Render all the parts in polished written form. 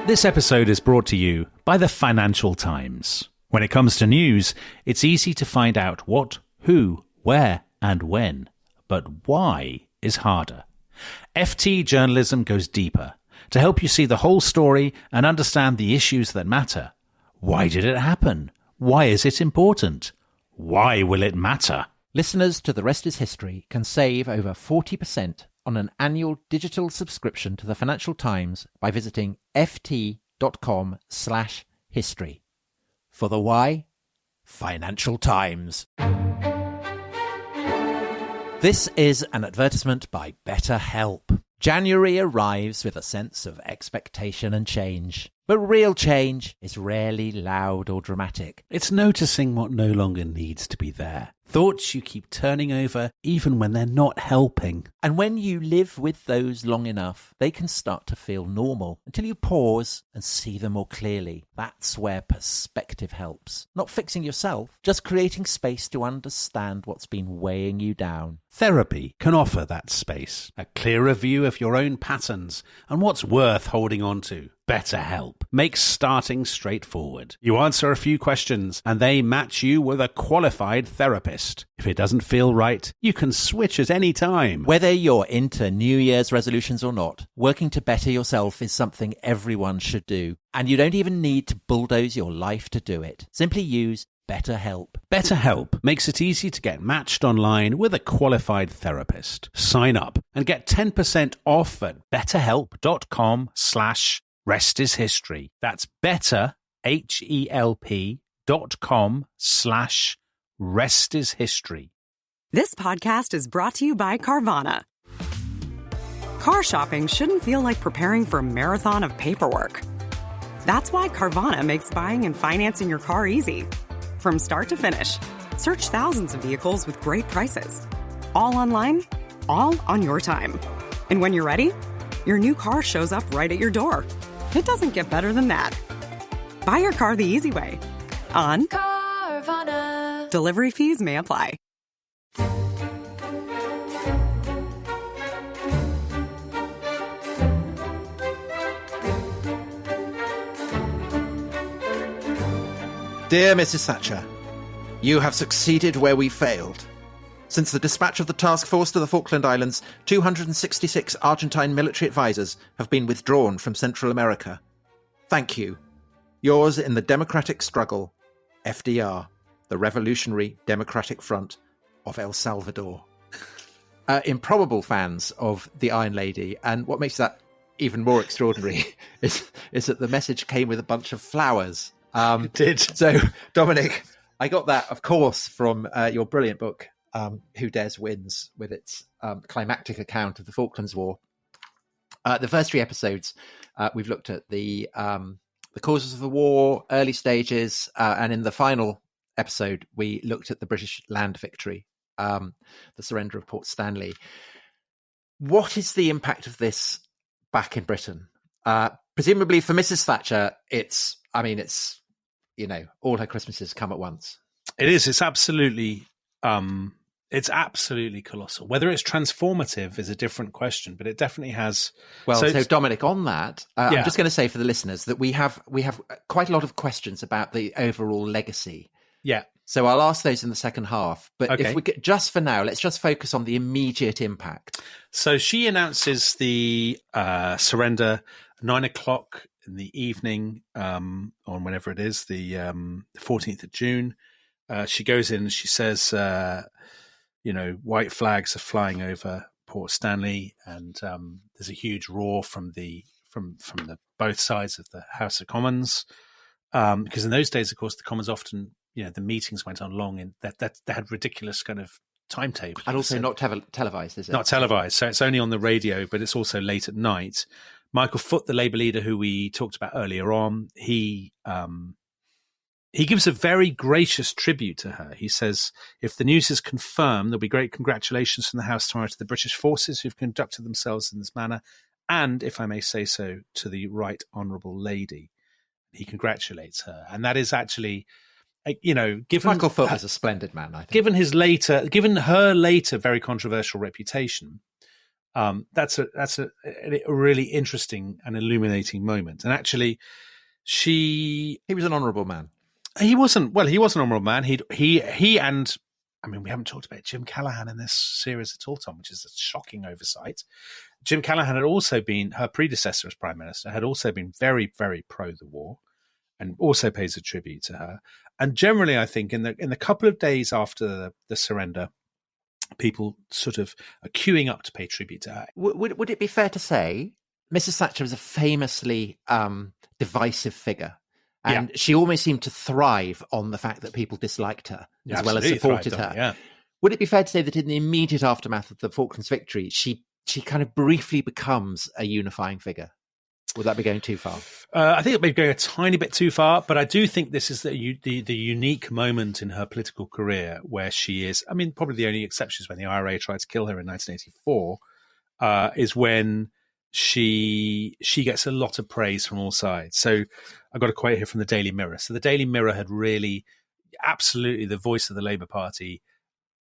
This episode is brought to you by the Financial Times. When it comes to news, it's easy to find out what, who, where, and when. But why is harder. FT journalism goes deeper to help you see the whole story and understand the issues that matter. Why did it happen? Why is it important? Why will it matter? Listeners to The Rest is History can save over 40% on an annual digital subscription to the Financial Times by visiting ft.com/history. For the why, Financial Times. This is an advertisement by BetterHelp. January arrives with a sense of expectation and change. But real change is rarely loud or dramatic. It's noticing what no longer needs to be there. Thoughts you keep turning over even when they're not helping. And when you live with those long enough, they can start to feel normal until you pause and see them more clearly. That's where perspective helps. Not fixing yourself, just creating space to understand what's been weighing you down. Therapy can offer that space, a clearer view of your own patterns and what's worth holding on to. BetterHelp makes starting straightforward. You answer a few questions and they match you with a qualified therapist. If it doesn't feel right, you can switch at any time. Whether you're into New Year's resolutions or not, working to better yourself is something everyone should do. And you don't even need to bulldoze your life to do it. Simply use BetterHelp. BetterHelp makes it easy to get matched online with a qualified therapist. Sign up and get 10% off at betterhelp.com/restishistory. That's better, HELP.com/restishistory. This podcast is brought to you by Carvana. Car shopping shouldn't feel like preparing for a marathon of paperwork. That's why Carvana makes buying and financing your car easy. From start to finish, search thousands of vehicles with great prices. All online, all on your time. And when you're ready, your new car shows up right at your door. It doesn't get better than that. Buy your car the easy way. On Carvana. Delivery fees may apply. Dear Mrs. Thatcher, you have succeeded where we failed. Since the dispatch of the task force to the Falkland Islands, 266 Argentine military advisors have been withdrawn from Central America. Thank you. Yours in the democratic struggle, FDR, the Revolutionary Democratic Front of El Salvador. Improbable fans of the Iron Lady, and what makes that even more extraordinary is that the message came with a bunch of flowers. It did. So, Dominic, I got that, of course, from your brilliant book, Who Dares Wins, with its climactic account of the Falklands War. The first three episodes, we've looked at the causes of the war, early stages, and in the final episode, we looked at the British land victory, the surrender of Port Stanley. What is the impact of this back in Britain? Presumably for Mrs. Thatcher, it's all her Christmases come at once. It is. It's absolutely colossal. Whether it's transformative is a different question, but it definitely has. Well, so Dominic, on that, I'm just going to say for the listeners that we have quite a lot of questions about the overall legacy. Yeah. So I'll ask those in the second half. But okay. If we get, just for now, let's just focus on the immediate impact. So she announces the surrender 9:00 in the evening on whenever it is, the 14th of June. She goes in and she says, white flags are flying over Port Stanley, and there's a huge roar from the both sides of the House of Commons, because in those days, of course, the Commons often, the meetings went on long, and that they had ridiculous kind of timetable, and also not televised, is it? Not televised, so it's only on the radio, but it's also late at night. Michael Foot, the Labour leader who we talked about earlier on, he gives a very gracious tribute to her. He says, if the news is confirmed, there'll be great congratulations from the House tomorrow to the British forces who've conducted themselves in this manner, and, if I may say so, to the Right Honourable Lady. He congratulates her. And that is actually, given Michael Foot is a splendid man, I think. Given her later very controversial reputation, That's a really interesting and illuminating moment. And actually, he was an honourable man. He was an honourable man. He and I mean, we haven't talked about Jim Callaghan in this series at all, Tom, which is a shocking oversight. Jim Callaghan had also been, her predecessor as Prime Minister, had also been very, very pro the war, and also pays a tribute to her. And generally, I think in the couple of days after the surrender, people sort of are queuing up to pay tribute to her. Would it be fair to say Mrs. Thatcher was a famously divisive figure? And she almost seemed to thrive on the fact that people disliked her as well as supported her. Yeah. Would it be fair to say that in the immediate aftermath of the Falklands victory, she kind of briefly becomes a unifying figure? Would that be going too far? I think it may be going a tiny bit too far, but I do think this is the unique moment in her political career where she is, I mean, probably the only exception is when the IRA tried to kill her in 1984, is when she gets a lot of praise from all sides. So I've got a quote here from the Daily Mirror. So the Daily Mirror had really, absolutely the voice of the Labour Party,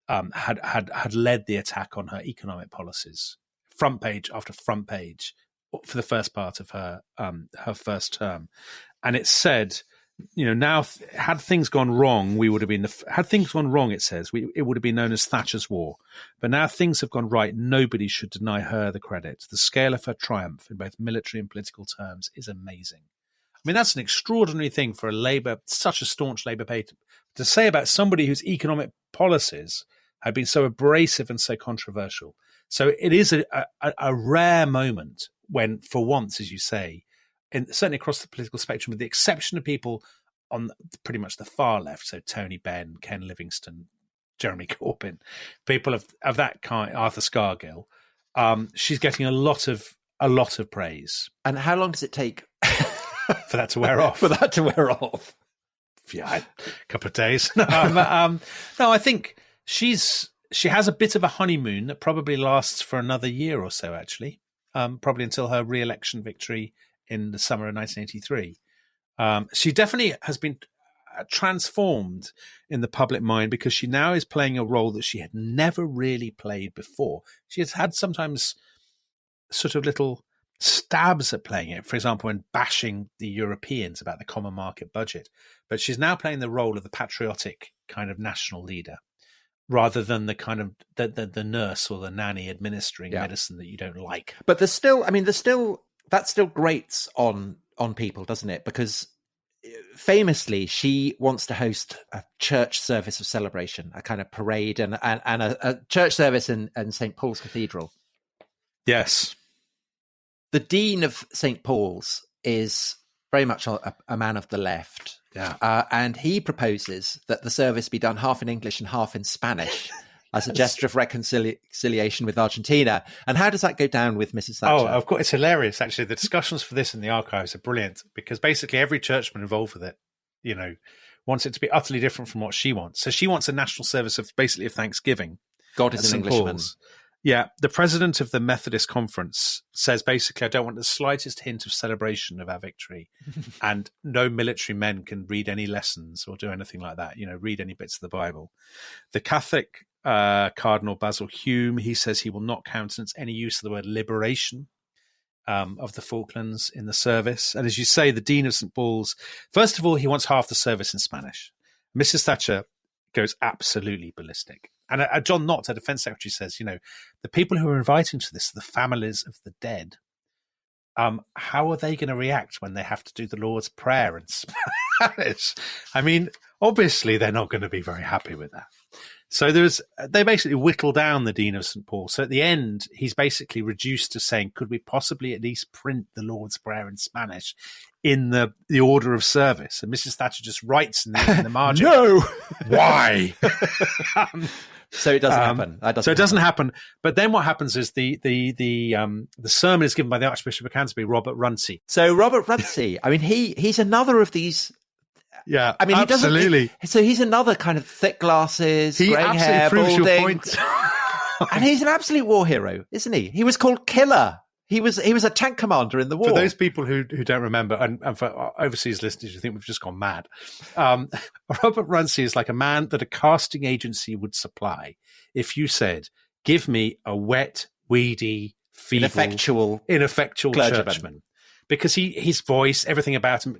had led the attack on her economic policies, front page after front page, for the first part of her first term. And it said, now had things gone wrong, had things gone wrong, it says, it would have been known as Thatcher's War. But now things have gone right. Nobody should deny her the credit. The scale of her triumph in both military and political terms is amazing. I mean, that's an extraordinary thing for such a staunch Labour party to say about somebody whose economic policies have been so abrasive and so controversial. So it is a rare moment when, for once, as you say, certainly across the political spectrum, with the exception of people on pretty much the far left, so Tony Benn, Ken Livingstone, Jeremy Corbyn, people of that kind, Arthur Scargill, she's getting a lot of praise. And how long does it take for that to wear off? Yeah, a couple of days. No, I think she has a bit of a honeymoon that probably lasts for another year or so, actually, probably until her re-election victory in the summer of 1983. She definitely has been transformed in the public mind because she now is playing a role that she had never really played before. She has had sometimes sort of little stabs at playing it, for example, when bashing the Europeans about the common market budget. But she's now playing the role of the patriotic kind of national leader, rather than the kind of the nurse or the nanny administering medicine that you don't like. But that still grates on people, doesn't it? Because famously, she wants to host a church service of celebration, a kind of parade and a church service in St. Paul's Cathedral. Yes. The Dean of St. Paul's is very much a man of the left. Yeah. And he proposes that the service be done half in English and half in Spanish as a gesture of reconciliation with Argentina. And how does that go down with Mrs. Thatcher? Oh, of course, it's hilarious, actually. The discussions for this in the archives are brilliant because basically every churchman involved with it, wants it to be utterly different from what she wants. So she wants a national service of Thanksgiving. God is an Englishman. Yeah, the president of the Methodist Conference says basically, I don't want the slightest hint of celebration of our victory, and no military men can read any lessons or do anything like that, read any bits of the Bible. The Catholic Cardinal Basil Hume, he says he will not countenance any use of the word liberation of the Falklands in the service. And as you say, the Dean of St. Paul's, first of all, he wants half the service in Spanish. Mrs. Thatcher goes absolutely ballistic. And John Knott, her defense secretary, says, the people who are inviting to this are the families of the dead. How are they going to react when they have to do the Lord's Prayer in Spanish? I mean, obviously they're not going to be very happy with that. So they basically whittle down the Dean of St. Paul. So at the end, he's basically reduced to saying, could we possibly at least print the Lord's Prayer in Spanish in the order of service? And Mrs. Thatcher just writes in the margin, no! Why? So it doesn't happen. So it doesn't happen. But then what happens is the sermon is given by the Archbishop of Canterbury, Robert Runcie. So Robert Runcie, I mean, he's another of these. Yeah, I mean, absolutely. So he's another kind of thick glasses, grey hair, proves balding. your point. And he's an absolute war hero, isn't he? He was called Killer. He was a tank commander in the war. For those people who don't remember, and for overseas listeners who think we've just gone mad, Robert Runcie is like a man that a casting agency would supply if you said, give me a wet, weedy, feeble, ineffectual churchman. Because his voice, everything about him,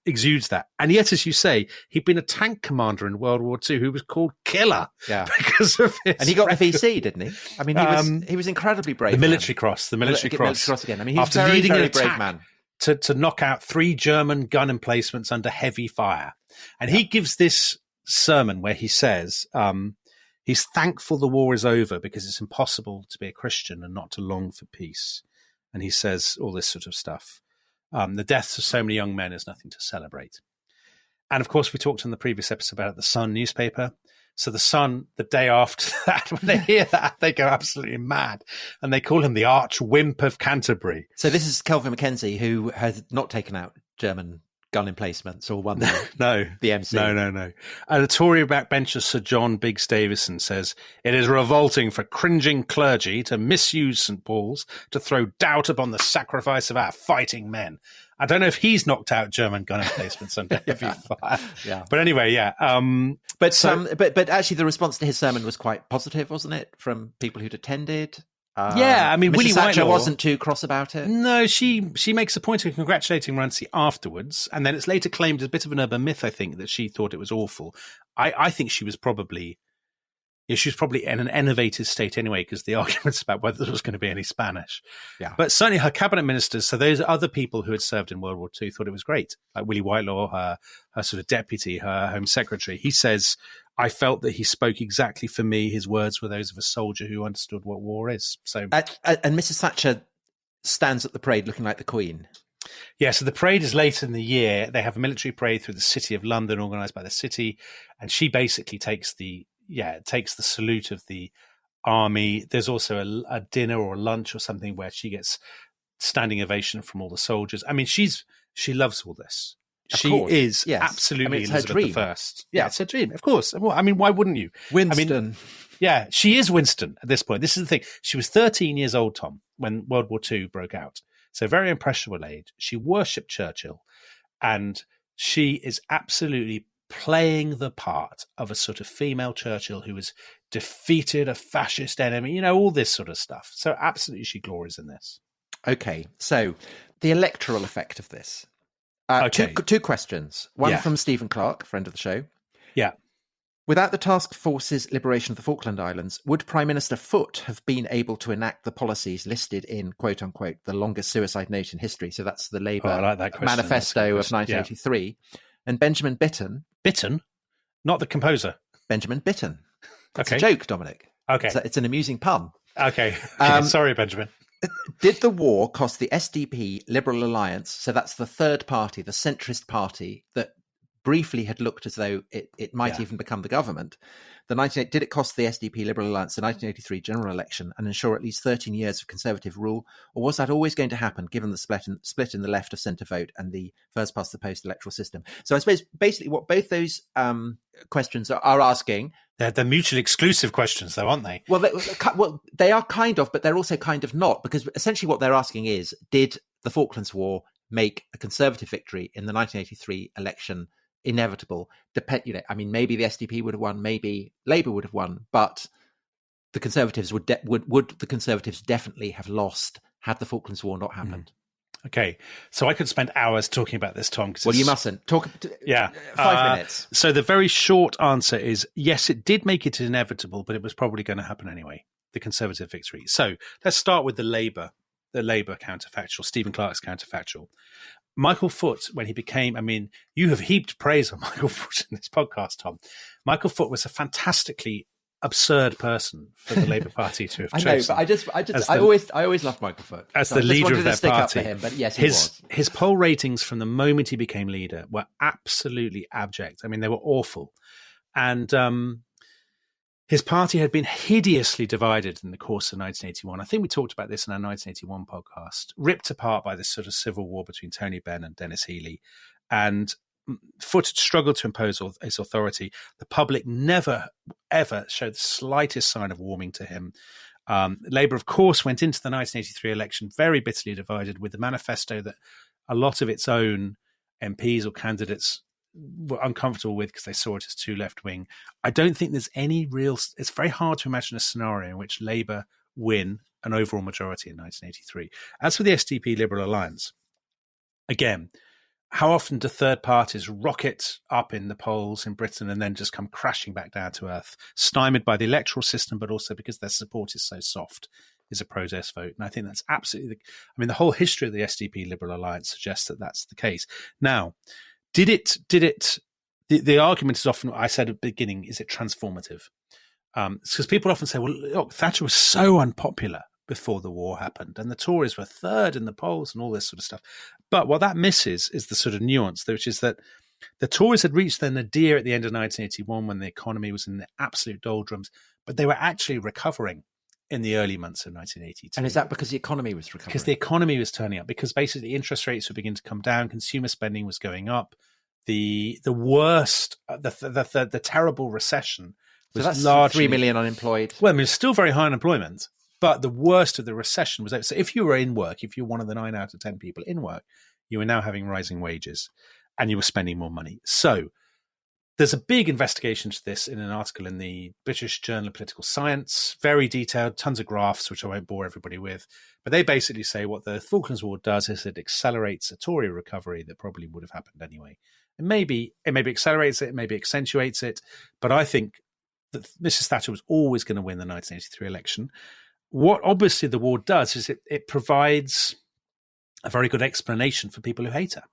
exudes that. And yet, as you say, he'd been a tank commander in World War II who was called Killer. Yeah, because of his and he got the VC, didn't he? I mean, he was incredibly brave. The military cross again. I mean, he was after very, leading very an brave attack man to knock out 3 German gun emplacements under heavy fire. And he gives this sermon where he says he's thankful the war is over because it's impossible to be a Christian and not to long for peace. And he says all this sort of stuff. The deaths of so many young men is nothing to celebrate. And of course, we talked in the previous episode about the Sun newspaper. So the Sun, the day after that, when they hear that, they go absolutely mad. And they call him the arch wimp of Canterbury. So this is Kelvin Mackenzie, who has not taken out German gun emplacements or won the MC. No. And the Tory backbencher Sir John Biggs Davison says, it is revolting for cringing clergy to misuse St. Paul's to throw doubt upon the sacrifice of our fighting men. I don't know if he's knocked out German gun emplacements under heavy fire. Yeah. But anyway, yeah. But actually the response to his sermon was quite positive, wasn't it? From people who'd attended. I mean, Mrs. Willie Thatcher Whitelaw wasn't too cross about it. No, she makes a point of congratulating Runcie afterwards, and then it's later claimed as a bit of an urban myth, I think, that she thought it was awful. I think she was probably in an enervated state anyway, because the arguments about whether there was going to be any Spanish. Yeah. But certainly her cabinet ministers, so those other people who had served in World War II, thought it was great. Like Willie Whitelaw, her sort of deputy, her Home Secretary. He says, I felt that he spoke exactly for me. His words were those of a soldier who understood what war is. So, and Mrs. Thatcher stands at the parade looking like the Queen. Yeah, so the parade is later in the year. They have a military parade through the city of London, organised by the city, and she basically takes the salute of the army. There's also a dinner or a lunch or something where she gets standing ovation from all the soldiers. I mean, she loves all this. She is absolutely Elizabeth I. Yeah, it's her dream, of course. Well, I mean, why wouldn't you? Winston. Yeah, she is Winston at this point. This is the thing. She was 13 years old, Tom, when World War II broke out. So very impressionable age. She worshipped Churchill, and she is absolutely playing the part of a sort of female Churchill who has defeated a fascist enemy, all this sort of stuff. So absolutely she glories in this. Okay, so the electoral effect of this. Two questions. One from Stephen Clark, friend of the show. Yeah. Without the task force's liberation of the Falkland Islands, would Prime Minister Foote have been able to enact the policies listed in, quote unquote, the longest suicide note in history? So that's the Labour manifesto of 1983. Yeah. And Benjamin Bitton. Bitton? Not the composer. Benjamin Bitton. It's a joke, Dominic. Okay. It's an amusing pun. Okay. Sorry, Benjamin. Did the war cost the SDP Liberal Alliance, so that's the third party, the centrist party that briefly had looked as though it might even become the government, did it cost the SDP Liberal Alliance the 1983 general election and ensure at least 13 years of Conservative rule, or was that always going to happen given the split in the left of centre vote and the first past the post electoral system? So I suppose basically what both those questions are asking. They're mutually exclusive questions, though, aren't they? Well, they are kind of, but they're also kind of not, because essentially what they're asking is, did the Falklands War make a Conservative victory in the 1983 election inevitable? I mean, maybe the SDP would have won, maybe Labour would have won, but the Conservatives would the Conservatives definitely have lost had the Falklands War not happened. Okay, so I could spend hours talking about this, Tom. Well, you mustn't. 5 minutes. So the very short answer is yes, it did make it inevitable, but it was probably going to happen anyway, the Conservative victory. So let's start with the Labour counterfactual, Stephen Clark's counterfactual. Michael Foot, when he became, you have heaped praise on Michael Foot in this podcast, Tom. Michael Foot was a fantastically absurd person for the Labour Party to have chosen. I know, but I always loved Michael Foot as the leader of their party. Up for him, but yes, he was. His poll ratings from the moment he became leader were absolutely abject. I mean, they were awful, and his party had been hideously divided in the course of 1981. I think we talked about this in our 1981 podcast, ripped apart by this sort of civil war between Tony Benn and Dennis Healey, and Foot had struggled to impose his authority. The public never, ever showed the slightest sign of warming to him. Labour, of course, went into the 1983 election very bitterly divided, with the manifesto that a lot of its own MPs or candidates were uncomfortable with because they saw it as too left-wing. I don't think there's any it's very hard to imagine a scenario in which Labour win an overall majority in 1983. As for the SDP Liberal Alliance, again, how often do third parties rocket up in the polls in Britain and then just come crashing back down to earth, stymied by the electoral system, but also because their support is so soft, is a protest vote. And I think that's absolutely, the whole history of the SDP Liberal Alliance suggests that that's the case. Now, the argument is often, I said at the beginning, is it transformative? Because people often say, well, look, Thatcher was so unpopular before the war happened, and the Tories were third in the polls and all this sort of stuff. But what that misses is the sort of nuance, which is that the Tories had reached their nadir at the end of 1981 when the economy was in the absolute doldrums, but they were actually recovering in the early months of 1982. And is that because the economy was recovering? Because the economy was turning up, because basically interest rates were beginning to come down, consumer spending was going up, the worst, the terrible recession was, so that's largely 3 million unemployed. Well, it's still very high unemployment, but the worst of the recession was over. So if you were in work, if you're one of the 9 out of 10 people in work, you were now having rising wages and you were spending more money. So there's a big investigation to this in an article in the British Journal of Political Science, very detailed, tons of graphs, which I won't bore everybody with. But they basically say what the Falklands War does is it accelerates a Tory recovery that probably would have happened anyway. It maybe accelerates it, maybe accentuates it, but I think that Mrs. Thatcher was always going to win the 1983 election. What obviously the war does is it provides a very good explanation for people who hate her,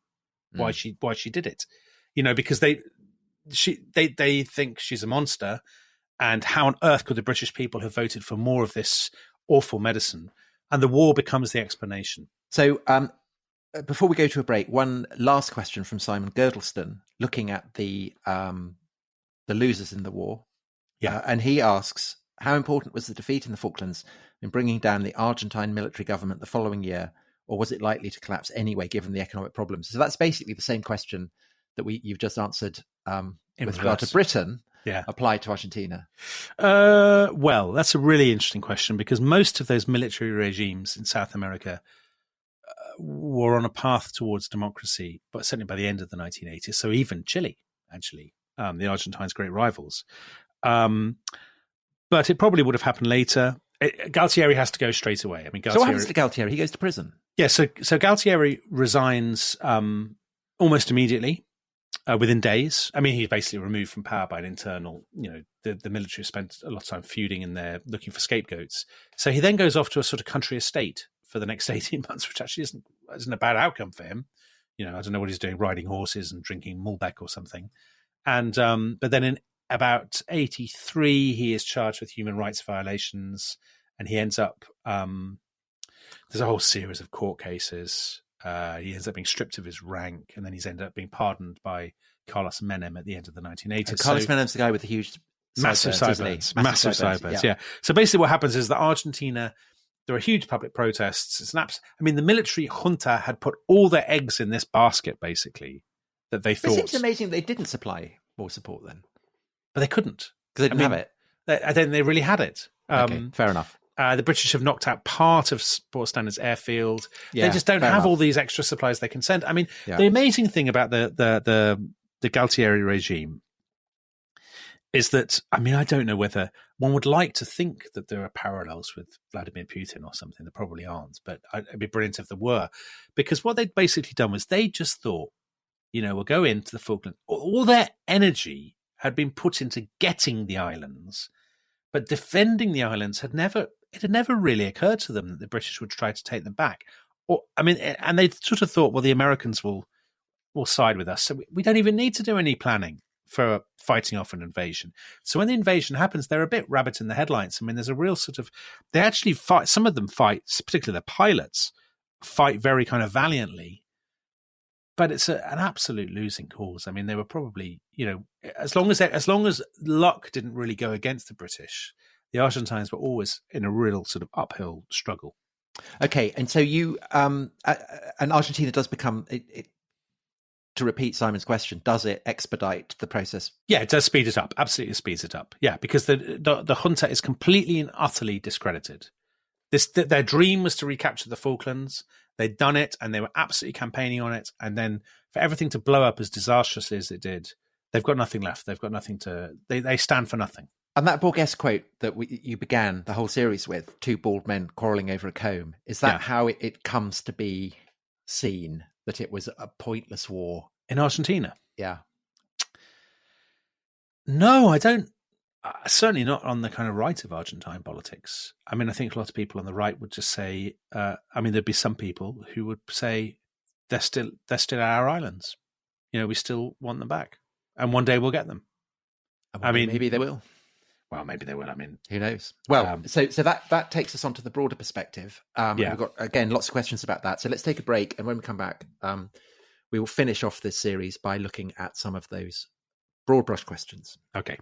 why she did it. Because they think she's a monster, and how on earth could the British people have voted for more of this awful medicine? And the war becomes the explanation. So before we go to a break, one last question from Simon Girdleston, looking at the losers in the war. Yeah. And he asks, how important was the defeat in the Falklands in bringing down the Argentine military government the following year, or was it likely to collapse anyway, given the economic problems? So that's basically the same question that you've just answered with regard to Britain, applied to Argentina. Well, that's a really interesting question, because most of those military regimes in South America were on a path towards democracy, but certainly by the end of the 1980s. So even Chile, actually, the Argentines' great rivals. But it probably would have happened later. Galtieri has to go straight away. So what happens to Galtieri? He goes to prison. Yeah, so Galtieri resigns almost immediately, within days. He's basically removed from power by an internal, the military spent a lot of time feuding in there, looking for scapegoats. So he then goes off to a sort of country estate for the next 18 months, which actually isn't a bad outcome for him. I don't know what he's doing, riding horses and drinking Malbec or something. And but then in about 83, he is charged with human rights violations, and he ends up, there's a whole series of court cases. He ends up being stripped of his rank, and then he's ended up being pardoned by Carlos Menem at the end of the 1980s. And Carlos Menem's the guy with the huge massive sideburns. Massive sideburns, yeah. So basically what happens is that Argentina, there are huge public protests. The military junta had put all their eggs in this basket, basically, that they thought. It seems amazing they didn't supply more support then. But they couldn't. Because they didn't have it. I don't think they really had it. Okay, fair enough. The British have knocked out part of Port Standards Airfield. They just don't have all these extra supplies they can send. The amazing thing about the Galtieri regime is that, I don't know whether one would like to think that there are parallels with Vladimir Putin or something. There probably aren't, but it'd be brilliant if there were. Because what they'd basically done was they just thought, we'll go into the Falklands. All their energy had been put into getting the islands, but defending the islands had never really occurred to them that the British would try to take them back. And they sort of thought, well, the Americans will side with us, so we don't even need to do any planning for fighting off an invasion. So when the invasion happens, they're a bit rabbit in the headlights. There's a real sort of, they actually fight, some of them fight, particularly the pilots, fight very kind of valiantly. But it's an absolute losing cause. They were probably, as long as luck didn't really go against the British, the Argentines were always in a real sort of uphill struggle. Okay, and so and Argentina does become, to repeat Simon's question, does it expedite the process? Yeah, it does speed it up. Absolutely speeds it up. Yeah, because the junta is completely and utterly discredited. Their dream was to recapture the Falklands. They'd done it, and they were absolutely campaigning on it. And then for everything to blow up as disastrously as it did, they've got nothing left. They've got nothing to. They stand for nothing. And that Borges quote that you began the whole series with, two bald men quarrelling over a comb, is that how it comes to be seen, that it was a pointless war? In Argentina? Yeah. No, I don't. Certainly not on the kind of right of Argentine politics. I mean, I think a lot of people on the right would just say, there'd be some people who would say they're still our islands. We still want them back. And one day we'll get them. Maybe they will. Well, maybe they will. I mean, who knows? Well, so that takes us on to the broader perspective. We've got, again, lots of questions about that. So let's take a break. And when we come back, we will finish off this series by looking at some of those broad brush questions. Okay.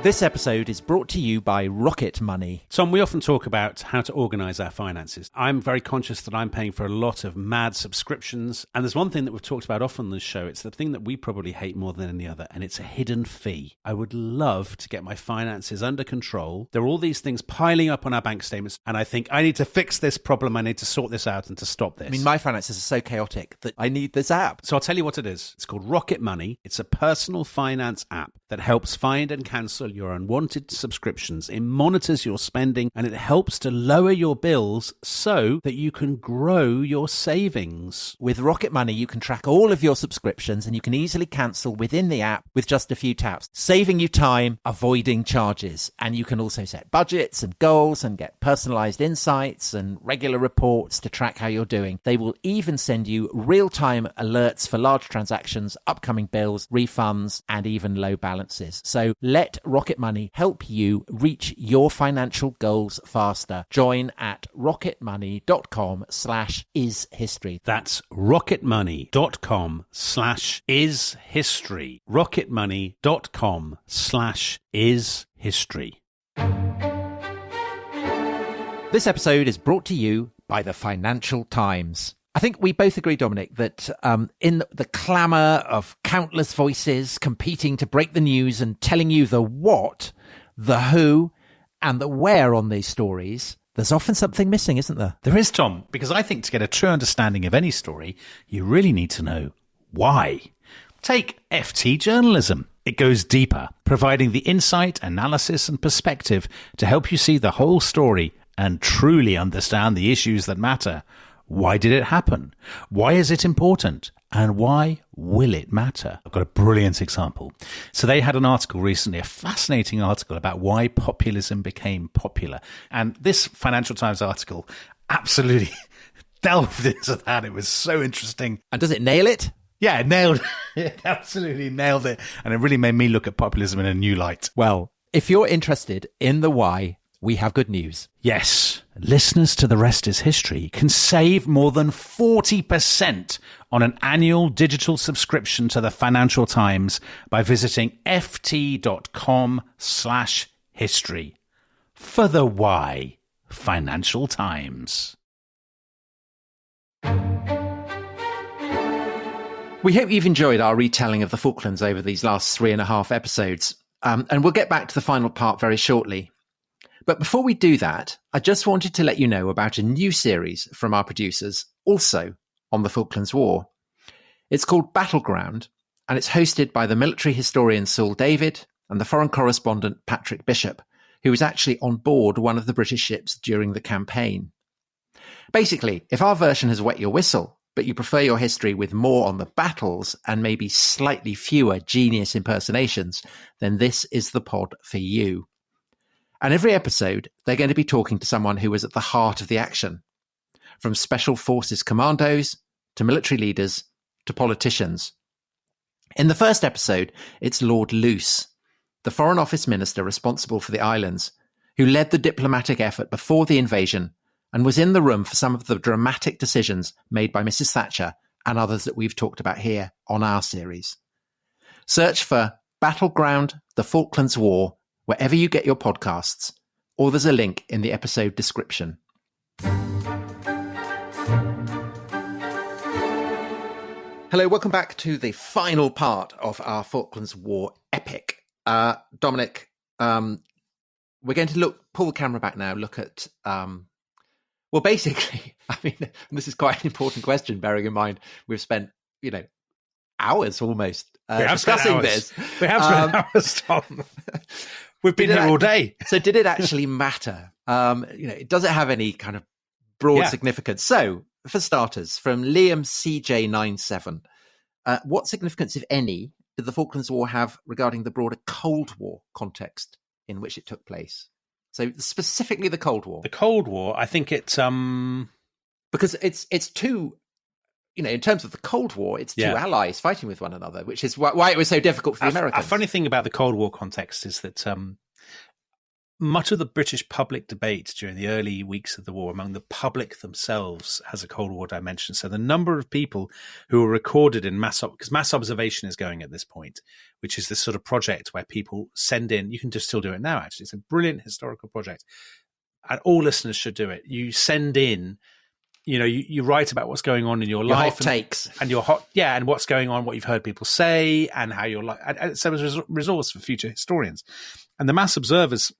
This episode is brought to you by Rocket Money. Tom, we often talk about how to organise our finances. I'm very conscious that I'm paying for a lot of mad subscriptions. And there's one thing that we've talked about often on this show. It's the thing that we probably hate more than any other, and it's a hidden fee. I would love to get my finances under control. There are all these things piling up on our bank statements, and I think I need to fix this problem. I need to sort this out and to stop this. I mean, my finances are so chaotic that I need this app. So I'll tell you what it is. It's called Rocket Money. It's a personal finance app that helps find and cancel your unwanted subscriptions. It monitors your spending and it helps to lower your bills so that you can grow your savings. With Rocket Money, you can track all of your subscriptions and you can easily cancel within the app with just a few taps, saving you time, avoiding charges. And you can also set budgets and goals and get personalized insights and regular reports to track how you're doing. They will even send you real-time alerts for large transactions, upcoming bills, refunds, and even low balances. So let Rocket Money help you reach your financial goals faster. Join at rocketmoney.com/ishistory. That's rocketmoney.com/ishistory. rocketmoney.com/ishistory. This episode is brought to you by the Financial Times. I think we both agree, Dominic, that in the clamour of countless voices competing to break the news and telling you the what, the who, and the where on these stories, there's often something missing, isn't there? There is, Tom, because I think to get a true understanding of any story, you really need to know why. Take FT journalism. It goes deeper, providing the insight, analysis, and perspective to help you see the whole story and truly understand the issues that matter. Why did it happen? Why is it important? And why will it matter? I've got a brilliant example. So they had an article recently, a fascinating article about why populism became popular. And this Financial Times article absolutely delved into that. It was so interesting. And does it nail it? Yeah, it nailed it. Absolutely nailed it. And it really made me look at populism in a new light. Well, if you're interested in the why, we have good news. Yes, listeners to The Rest is History can save more than 40% on an annual digital subscription to the Financial Times by visiting ft.com/history. For the why, Financial Times. We hope you've enjoyed our retelling of the Falklands over these last 3.5 episodes. And we'll get back to the final part very shortly. But before we do that, I just wanted to let you know about a new series from our producers, also on the Falklands War. It's called Battleground, and it's hosted by the military historian Saul David and the foreign correspondent Patrick Bishop, who was actually on board one of the British ships during the campaign. Basically, if our version has wet your whistle, but you prefer your history with more on the battles and maybe slightly fewer genius impersonations, then this is the pod for you. And every episode, they're going to be talking to someone who was at the heart of the action, from special forces commandos to military leaders to politicians. In the first episode, it's Lord Luce, the Foreign Office minister responsible for the islands, who led the diplomatic effort before the invasion and was in the room for some of the dramatic decisions made by Mrs. Thatcher and others that we've talked about here on our series. Search for Battleground, the Falklands War, wherever you get your podcasts, or there's a link in the episode description. Hello, welcome back to the final part of our Falklands War epic. Dominic, we're going to pull the camera back now, look at, basically, I mean, this is quite an important question, bearing in mind we've spent, hours almost We have discussing spent this. hours. We have spent hours, Tom. We've been here all day. So did it actually matter? Does it have any kind of broad significance? So for starters, from Liam CJ97, what significance, if any, did the Falklands War have regarding the broader Cold War context in which it took place? So specifically the Cold War. The Cold War, I think it's because it's two, in terms of the Cold War, it's two allies fighting with one another, which is why it was so difficult for the Americans. A funny thing about the Cold War context is that much of the British public debate during the early weeks of the war among the public themselves has a Cold War dimension. So the number of people who were recorded in because mass observation is going at this point, which is this sort of project where people send in, you can just still do it now, actually. It's a brilliant historical project. And all listeners should do it. You send in, you write about what's going on in your life. Hot takes. And your and what's going on, what you've heard people say, and how your life. And so it's a resource for future historians. And the mass observers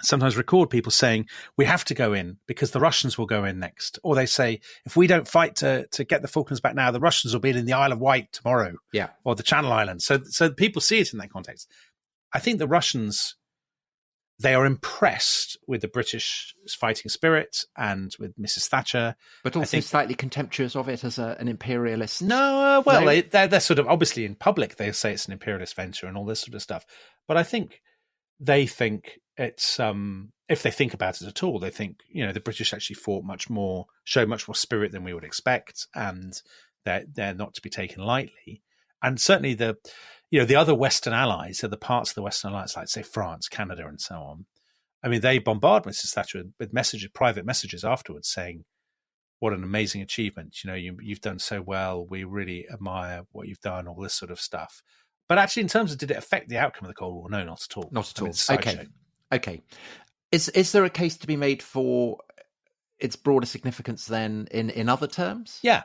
sometimes record people saying, we have to go in because the Russians will go in next. Or they say, if we don't fight to get the Falklands back now, the Russians will be in the Isle of Wight tomorrow. Yeah. Or the Channel Islands. So people see it in that context. I think the Russians, they are impressed with the British fighting spirit and with Mrs. Thatcher. But also slightly contemptuous of it as an imperialist. No, they're sort of, obviously in public, they say it's an imperialist venture and all this sort of stuff. But I think they think it's, if they think about it at all, they think, the British actually showed much more spirit than we would expect. And they're not to be taken lightly. And certainly the other Western allies, so the parts of the Western allies, like say France, Canada, and so on. I mean, they bombard Mrs. Thatcher with private messages afterwards saying, what an amazing achievement. You've done so well. We really admire what you've done, all this sort of stuff. But actually, in terms of did it affect the outcome of the Cold War? No, not at all. Not at all. Okay. Is there a case to be made for its broader significance then in other terms? Yeah.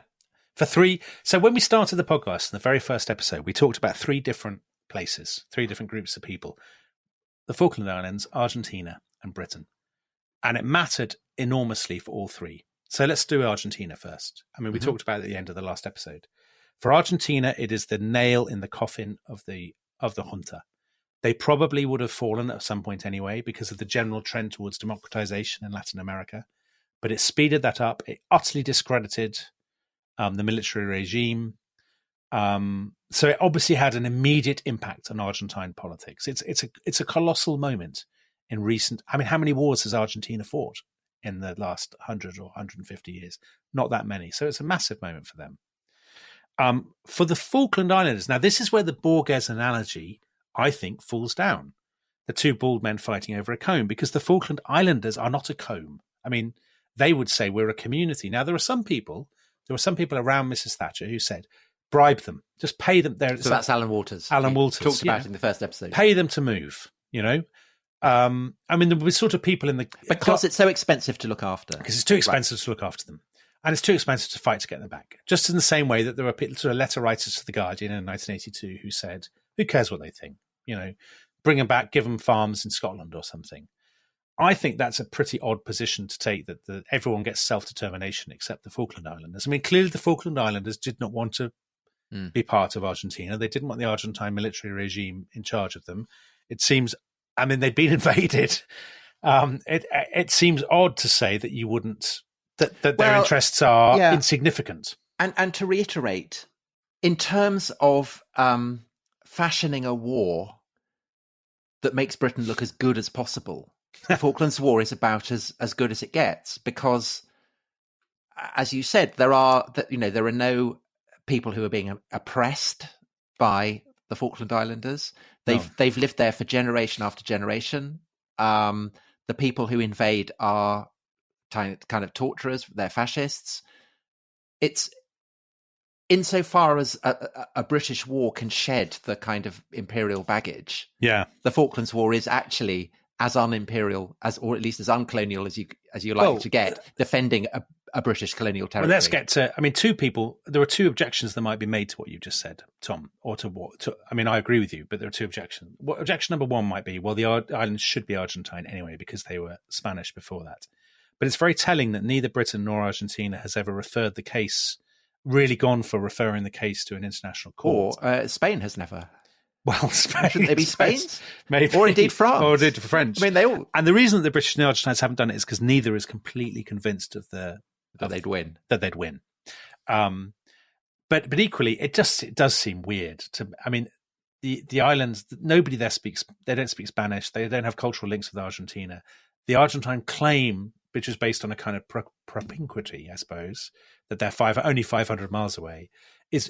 So when we started the podcast in the very first episode, we talked about three different places, three different groups of people: the Falkland Islands, Argentina, and Britain. And it mattered enormously for all three. So let's do Argentina first. I mean, we talked about it at the end of the last episode. For Argentina, it is the nail in the coffin of the junta. They probably would have fallen at some point anyway because of the general trend towards democratization in Latin America. But it speeded that up. It utterly discredited the military regime. So it obviously had an immediate impact on Argentine politics. It's a colossal moment in recent. I mean, how many wars has Argentina fought in the last 100 or 150 years? Not that many. So it's a massive moment for them. For the Falkland Islanders, now this is where the Borges analogy, I think, falls down. The two bald men fighting over a comb, because the Falkland Islanders are not a comb. I mean, they would say we're a community. Now, there were some people around Mrs. Thatcher who said, bribe them, just pay them. So that's Alan Walters. Alan Walters. Talked about it in the first episode. Pay them to move, I mean, there were sort of people in the... Because it's so expensive to look after. Because it's too expensive to look after them. And it's too expensive to fight to get them back. Just in the same way that there were sort of letter writers to The Guardian in 1982 who said, who cares what they think? Bring them back, give them farms in Scotland or something. I think that's a pretty odd position to take, that everyone gets self-determination except the Falkland Islanders. I mean, clearly the Falkland Islanders did not want to be part of Argentina. They didn't want the Argentine military regime in charge of them. It seems, I mean, they'd been invaded. It seems odd to say that you wouldn't, that their interests are insignificant. And to reiterate, in terms of fashioning a war that makes Britain look as good as possible, the Falklands War is about as good as it gets, because, as you said, there are no people who are being oppressed by the Falkland Islanders. They've lived there for generation after generation. The people who invade are kind of torturers. They're fascists. It's insofar as a British war can shed the kind of imperial baggage. Yeah, the Falklands War is actually as unimperial or at least as uncolonial as you like to get, defending a British colonial territory. Well, let's get to. I mean, there are two objections that might be made to what you just said, Tom, or to what. I mean, I agree with you, but there are two objections. Objection number one might be, well, the islands should be Argentine anyway because they were Spanish before that. But it's very telling that neither Britain nor Argentina has ever referred the case really gone for referring the case to an international court. Or Spain has never. Well, Spain. Shouldn't they be Spain's? Maybe. Or indeed France. Or indeed French. I mean, they all. And the reason that the British and the Argentines haven't done it is because neither is completely convinced of That they'd win. That they'd win. But equally, it does seem weird to. I mean, the islands. Nobody there speaks. They don't speak Spanish. They don't have cultural links with Argentina. The Argentine claim, which is based on a kind of propinquity, I suppose, that they're only 500 miles away, is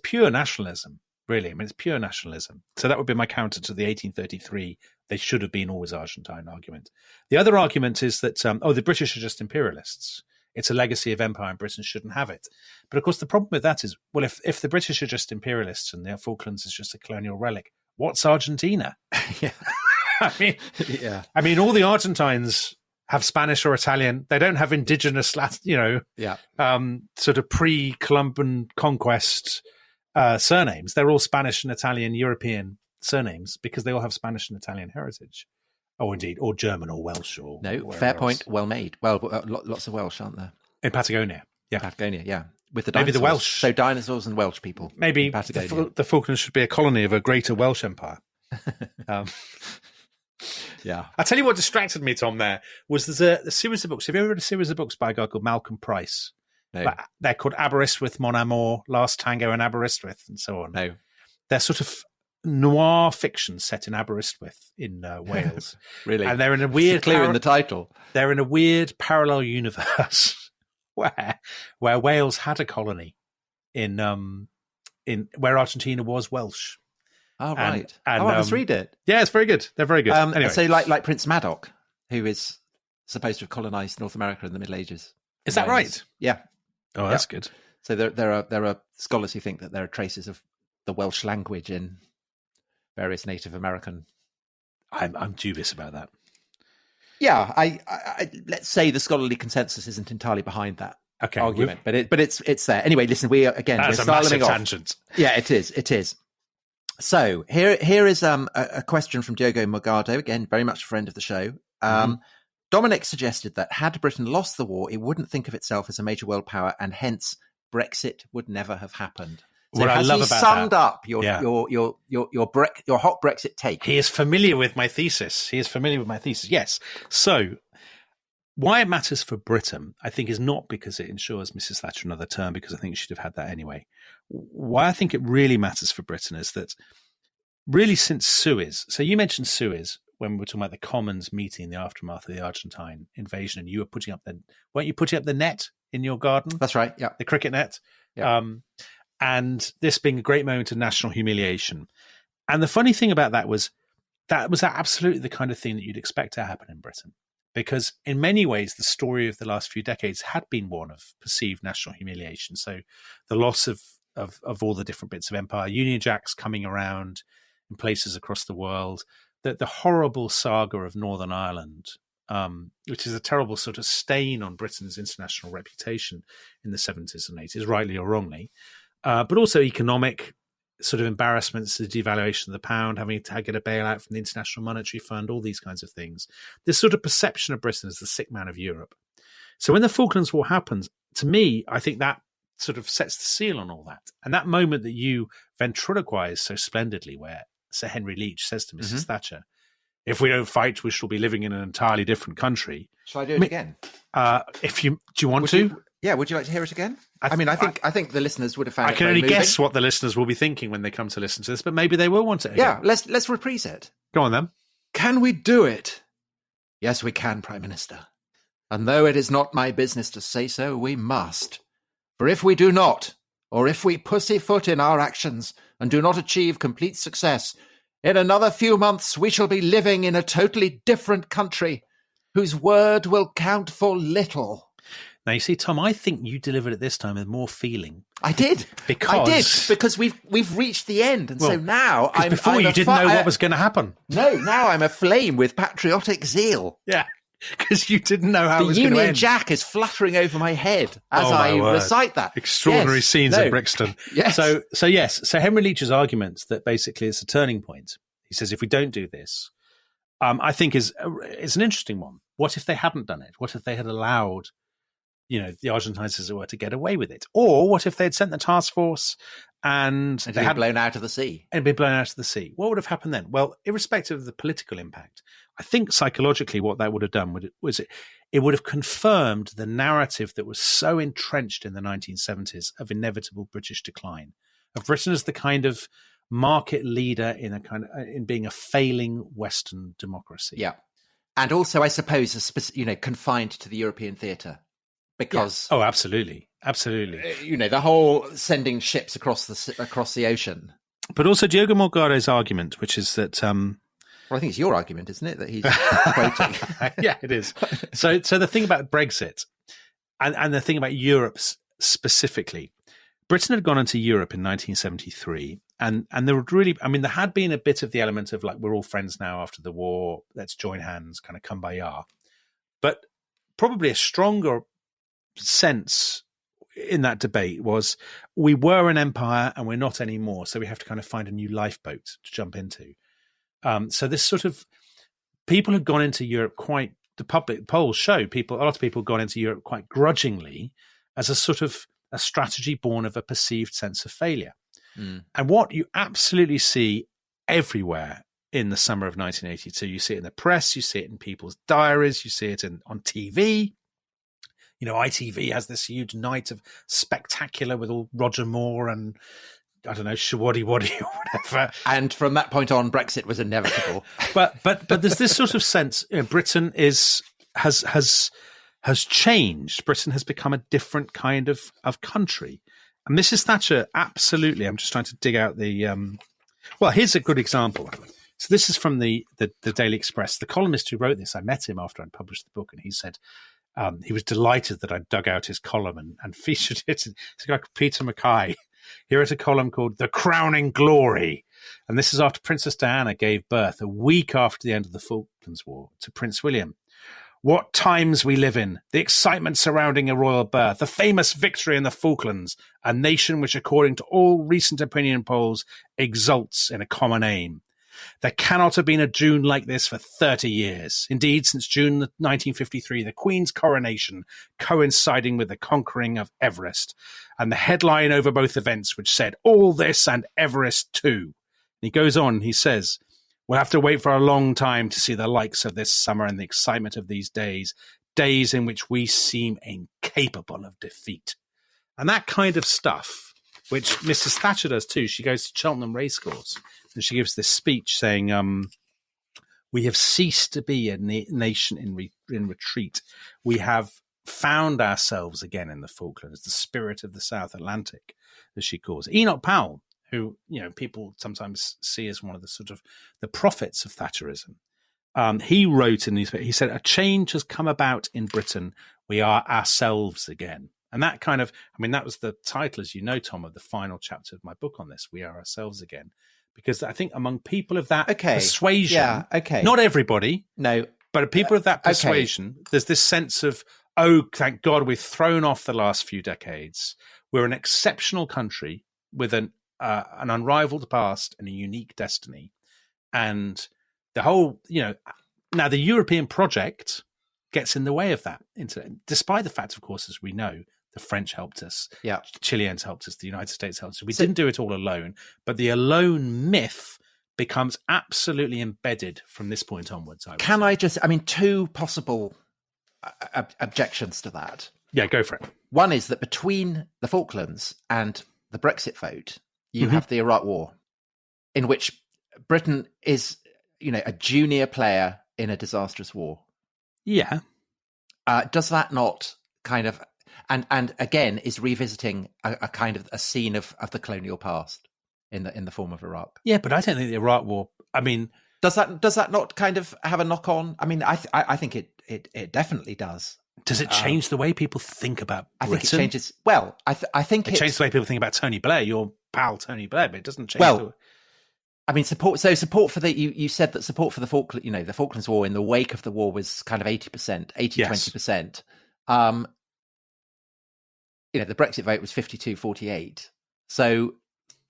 pure nationalism. Really, I mean, it's pure nationalism. So that would be my counter to the 1833, they should have been always Argentine argument. The other argument is that, the British are just imperialists. It's a legacy of empire and Britain shouldn't have it. But of course, the problem with that is, well, if the British are just imperialists and the Falklands is just a colonial relic, what's Argentina? Yeah. I mean, all the Argentines have Spanish or Italian. They don't have indigenous, sort of pre-Columban conquest surnames. They're all Spanish and Italian, European surnames because they all have Spanish and Italian heritage. Or indeed, or German or Welsh or fair else. Point, well made. Well, lots of Welsh, aren't there? In Patagonia, yeah. Patagonia, yeah. With the maybe dinosaurs. the Welsh. So dinosaurs and Welsh people. Maybe the Falklands should be a colony of a greater Welsh empire. Yeah. I'll tell you what distracted me, Tom, there was there's a series of books. Have you ever read a series of books by a guy called Malcolm Price? No. They're called Aberystwyth, Mon Amour, Last Tango in Aberystwyth, and so on. No. They're sort of noir fiction set in Aberystwyth in Wales. Really? And they're in a weird... clear in the title. They're in a weird parallel universe where Wales had a colony in where Argentina was Welsh. Oh, right. And, let's read it. Yeah, it's very good. They're very good. Anyway. So like Prince Madoc, who is supposed to have colonized North America in the Middle Ages. Is that right? Yeah. Oh, that's good. So there are scholars who think that there are traces of the Welsh language in various Native American. I'm dubious about that. Yeah, I let's say the scholarly consensus isn't entirely behind that argument, but it's there. Anyway, listen, we're That's a massive tangent. Yeah, it is. So here is a question from Diogo Morgado, again, very much a friend of the show. Dominic suggested that had Britain lost the war, it wouldn't think of itself as a major world power, and hence Brexit would never have happened. So what I love about summed that, up your hot Brexit take. He is familiar with my thesis. Yes. So why it matters for Britain, I think, is not because it ensures Mrs. Thatcher another term, because I think she'd have had that anyway. Why I think it really matters for Britain is that really since Suez, so you mentioned Suez when we were talking about the Commons meeting in the aftermath of the Argentine invasion, and you were weren't you putting up the net in your garden? That's right, yeah. The cricket net. Yeah. And this being a great moment of national humiliation. And the funny thing about that was absolutely the kind of thing that you'd expect to happen in Britain. Because in many ways, the story of the last few decades had been one of perceived national humiliation. So the loss of all the different bits of empire, Union Jacks coming around in places across the world, the horrible saga of Northern Ireland, which is a terrible sort of stain on Britain's international reputation in the 70s and 80s, rightly or wrongly. But also economic sort of embarrassments, the devaluation of the pound, having to get a bailout from the International Monetary Fund, all these kinds of things. This sort of perception of Britain as the sick man of Europe. So when the Falklands War happens, to me, I think that sort of sets the seal on all that. And that moment that you ventriloquize so splendidly, where Sir Henry Leach says to Mrs. Thatcher, if we don't fight, we shall be living in an entirely different country. Shall I do it again? Do you want to? Yeah, would you like to hear it again? I think the listeners would have found it. I can only guess what the listeners will be thinking when they come to listen to this, but maybe they will want it again. Yeah, let's reprise it. Go on then. Can we do it? Yes, we can, Prime Minister. And though it is not my business to say so, we must. For if we do not, or if we pussyfoot in our actions and do not achieve complete success, in another few months we shall be living in a totally different country whose word will count for little. Now, you see, Tom, I think you delivered it this time with more feeling. I did. Because we've reached the end. And so now I'm... Before you didn't know what was going to happen. No, now I'm aflame with patriotic zeal. Yeah, because you didn't know how it was going to end. The Union Jack is fluttering over my head as I recite that. Extraordinary scenes at Brixton. Yes. So Henry Leach's argument that basically it's a turning point. He says, if we don't do this, I think is an interesting one. What if they hadn't done it? What if they had allowed the Argentines, as it were, to get away with it? Or what if they'd sent the task force and they had blown out of the sea? And been blown out of the sea. What would have happened then? Well, irrespective of the political impact, I think psychologically what that would have done was it would have confirmed the narrative that was so entrenched in the 1970s of inevitable British decline, of Britain as the kind of market leader in being a failing Western democracy. Yeah. And also, I suppose, confined to the European theatre, because absolutely, the whole sending ships across the ocean. But also Diogo Morgado's argument, which is that, well, I think it's your argument, isn't it, that he's quoting? Yeah, it is. So the thing about Brexit and the thing about Europe specifically, Britain had gone into Europe in 1973. And there would really, there had been a bit of the element of like, we're all friends now after the war, let's join hands, kind of kumbaya. But probably a stronger sense in that debate was we were an empire and we're not anymore. So we have to kind of find a new lifeboat to jump into. So this sort of, people had gone into Europe the public polls show a lot of people gone into Europe quite grudgingly as a sort of a strategy born of a perceived sense of failure. And what you absolutely see everywhere in the summer of 1982, you see it in the press, you see it in people's diaries, you see it on TV. ITV has this huge night of spectacular with all Roger Moore and, I don't know, Shawaddy Waddy or whatever. And from that point on, Brexit was inevitable. but there's this sort of sense, Britain has changed. Britain has become a different kind of country. And Mrs. Thatcher, absolutely. I'm just trying to dig out well, here's a good example. So this is from the Daily Express. The columnist who wrote this, I met him after I published the book, and he said he was delighted that I dug out his column and featured it. It's a guy called Peter Mackay. He wrote a column called The Crowning Glory. And this is after Princess Diana gave birth a week after the end of the Falklands War to Prince William. What times we live in, the excitement surrounding a royal birth, the famous victory in the Falklands, a nation which, according to all recent opinion polls, exults in a common aim. There cannot have been a June like this for 30 years. Indeed, since June 1953, the Queen's coronation coinciding with the conquering of Everest, and the headline over both events which said, all this and Everest too. And he goes on, he says, we'll have to wait for a long time to see the likes of this summer and the excitement of these days in which we seem incapable of defeat. And that kind of stuff, which Mrs. Thatcher does too. She goes to Cheltenham Racecourse and she gives this speech saying, we have ceased to be a nation in retreat. We have found ourselves again in the Falklands, the spirit of the South Atlantic, as she calls it. Enoch Powell, who people sometimes see as one of the sort of the prophets of Thatcherism. He wrote in these, he said, a change has come about in Britain. We are ourselves again. And that kind of, that was the title, as you know, Tom, of the final chapter of my book on this, We Are Ourselves Again. Because I think among people of that persuasion, not everybody, no, but people of that persuasion, there's this sense of, oh, thank God we've thrown off the last few decades. We're an exceptional country with an unrivaled past and a unique destiny. And the whole, now the European project gets in the way of that, despite the fact, of course, as we know, the French helped us, the Chileans helped us, the United States helped us. We didn't do it all alone, but the alone myth becomes absolutely embedded from this point onwards. Two possible objections to that. Yeah, go for it. One is that between the Falklands and the Brexit vote, you have the Iraq War, in which Britain is, a junior player in a disastrous war. Yeah. Does that not kind of, and again, is revisiting a kind of a scene of the colonial past in the form of Iraq? Yeah, but I don't think the Iraq War, does that not kind of have a knock on? I think it definitely does. Does it change the way people think about Britain? I think it changes. Well, I think it changes the way people think about Tony Blair, your pal Tony Blair, but it doesn't change. Support for the you said that support for the Falklands War in the wake of the war was kind of 80%, 20%. The Brexit vote was 52-48. So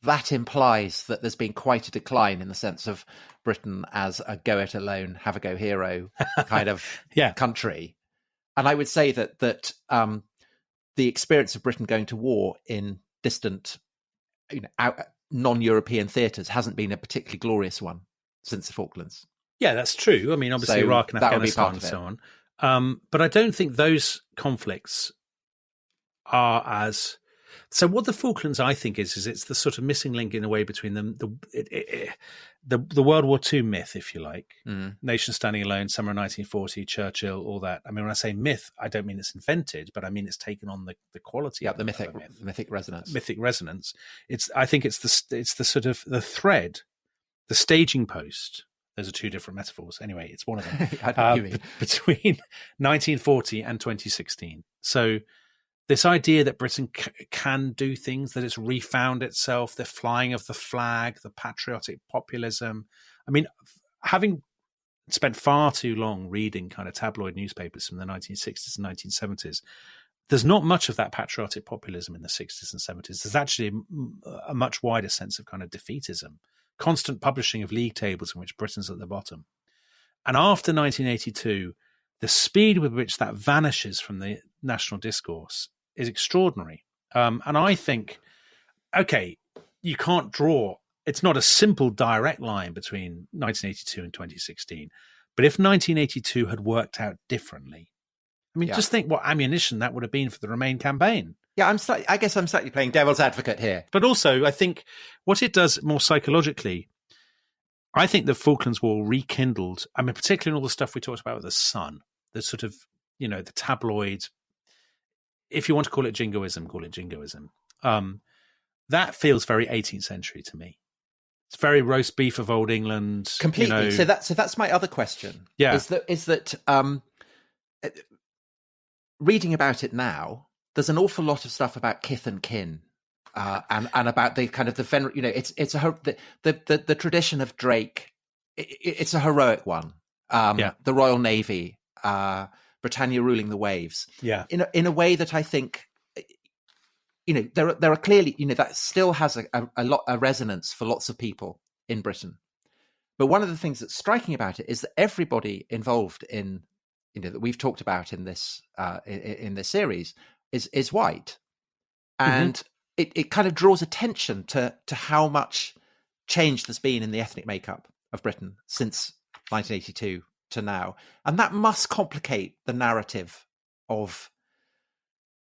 that implies that there's been quite a decline in the sense of Britain as a go it alone, have a go hero kind of country. And I would say that the experience of Britain going to war in distant, non-European theatres hasn't been a particularly glorious one since the Falklands. Yeah, that's true. I mean, obviously So Iraq and that would be Afghanistan part and of it. so on. But I don't think those conflicts are as... So what the Falklands, I think, is it's the sort of missing link in a way between them. The World War II myth, if you like, nation standing alone, summer 1940, Churchill, all that. I mean, when I say myth, I don't mean it's invented, but I mean it's taken on the quality. Yeah, of the mythic resonance. Mythic resonance. I think it's the sort of the thread, the staging post. Those are two different metaphors. Anyway, it's one of them. I know what you mean. Between 1940 and 2016. So this idea that Britain can do things, that it's refound itself, the flying of the flag, the patriotic populism. I mean, having spent far too long reading kind of tabloid newspapers from the 1960s and 1970s, there's not much of that patriotic populism in the 60s and 70s. There's actually a much wider sense of kind of defeatism, constant publishing of league tables in which Britain's at the bottom. And after 1982, the speed with which that vanishes from the national discourse is extraordinary. And I think, okay, you can't draw, it's not a simple direct line between 1982 and 2016. But if 1982 had worked out differently, I mean, just think what ammunition that would have been for the Remain campaign. Yeah, I guess I'm slightly playing devil's advocate here. But also, I think what it does more psychologically, I think the Falklands War rekindled, I mean, particularly in all the stuff we talked about with the Sun, the sort of, the tabloids, if you want to call it jingoism, call it jingoism. That feels very 18th century to me. It's very roast beef of old England. Completely. So that's my other question. Yeah. Is that reading about it now, there's an awful lot of stuff about kith and kin, and about the kind of the tradition of Drake. It's a heroic one. The Royal Navy, Britannia ruling the waves. Yeah. In a way that I think, there are clearly, that still has a resonance for lots of people in Britain. But one of the things that's striking about it is that everybody involved in, that we've talked about in this series is white, and it kind of draws attention to how much change there's been in the ethnic makeup of Britain since 1982 to now, and that must complicate the narrative of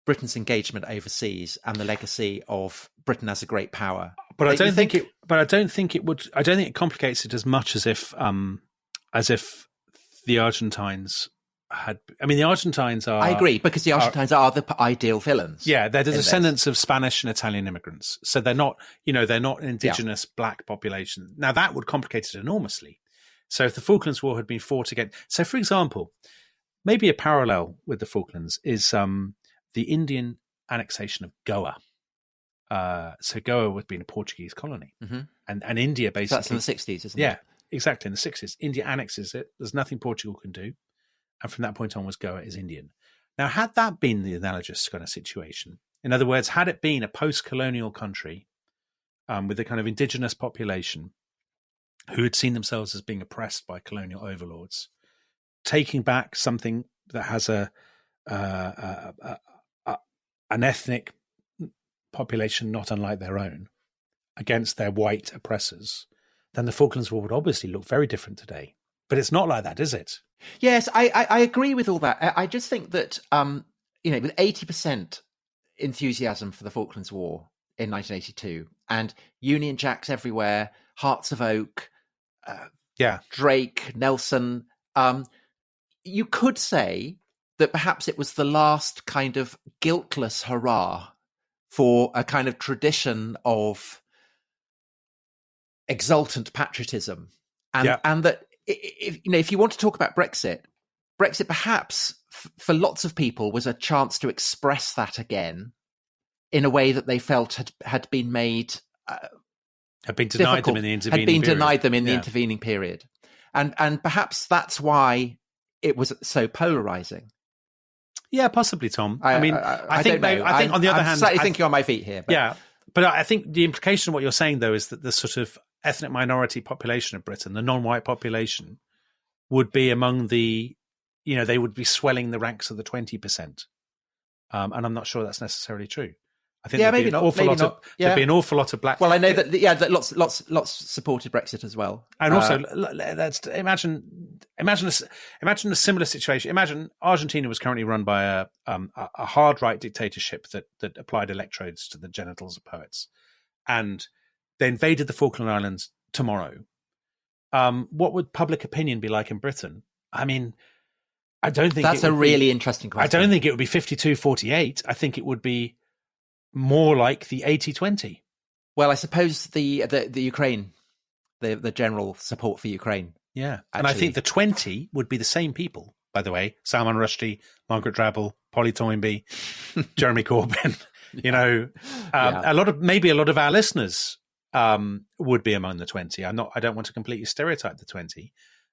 Britain's engagement overseas and the legacy of Britain as a great power. But I don't think it. But I don't think it would. I don't think it complicates it as much as if the Argentines had. I mean, the Argentines are. I agree, because the Argentines are the ideal villains. Yeah, they're the descendants of Spanish and Italian immigrants, so they're not. They're not an indigenous black population. Now that would complicate it enormously. So if the Falklands War had been fought again, so for example, maybe a parallel with the Falklands is the Indian annexation of Goa. So Goa had been a Portuguese colony, and India basically. So that's in the 60s, isn't it? Yeah, exactly, in the 60s. India annexes it. There's nothing Portugal can do. And from that point onwards, Goa is Indian. Now, had that been the analogous kind of situation, in other words, had it been a post-colonial country with a kind of indigenous population who had seen themselves as being oppressed by colonial overlords, taking back something that has an ethnic population not unlike their own against their white oppressors, then the Falklands War would obviously look very different today. But it's not like that, is it? Yes, I agree with all that. I just think that, with 80% enthusiasm for the Falklands War in 1982 and Union Jacks everywhere, Hearts of Oak, Drake, Nelson, you could say that perhaps it was the last kind of guiltless hurrah for a kind of tradition of exultant patriotism. And that, if you want to talk about Brexit perhaps for lots of people was a chance to express that again in a way that they felt had been made had been denied them in the intervening period. And perhaps that's why it was so polarizing. Yeah, possibly, Tom. I think on the other hand, I'm slightly thinking on my feet here. But. Yeah, but I think the implication of what you're saying, though, is that the sort of ethnic minority population of Britain, the non-white population, would be among the, they would be swelling the ranks of the 20%. and I'm not sure that's necessarily true. I think maybe not. There'd be an awful lot of black. Well, I know that lots supported Brexit as well. And also, let's imagine a similar situation. Imagine Argentina was currently run by a hard right dictatorship that applied electrodes to the genitals of poets, and they invaded the Falkland Islands tomorrow. What would public opinion be like in Britain? I mean, I don't think that's a really interesting question. I don't think it would be 52-48. I think it would be more like the 80-20. Well, I suppose the Ukraine, the general support for Ukraine. Yeah. And I think the 20 would be the same people, by the way. Salman Rushdie, Margaret Drabble, Polly Toynbee, Jeremy Corbyn. You know, a lot of our listeners would be among the 20. I don't want to completely stereotype the 20,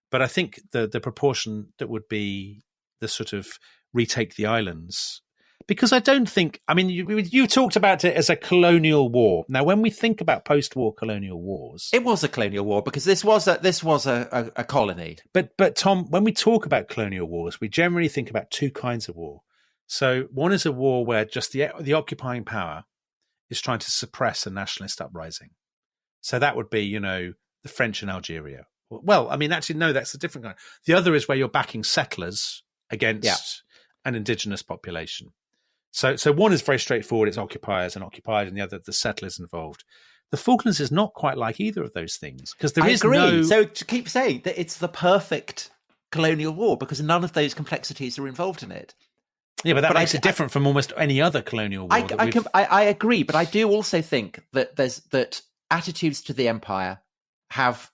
but I think the proportion that would be the sort of retake the islands. Because I don't think, I mean, you talked about it as a colonial war. Now, when we think about post-war colonial wars, it was a colonial war because this was a colony. But Tom, when we talk about colonial wars, we generally think about two kinds of war. So one is a war where just the occupying power is trying to suppress a nationalist uprising. So that would be, the French in Algeria. Well, I mean, actually, no, that's a different kind. The other is where you're backing settlers against an indigenous population. So one is very straightforward. It's occupiers and occupied, and the other, the settlers involved. The Falklands is not quite like either of those things because there is no. So to keep saying that it's the perfect colonial war because none of those complexities are involved in it. Yeah, but that makes it different from almost any other colonial war. I agree, but I do also think that that attitudes to the empire have,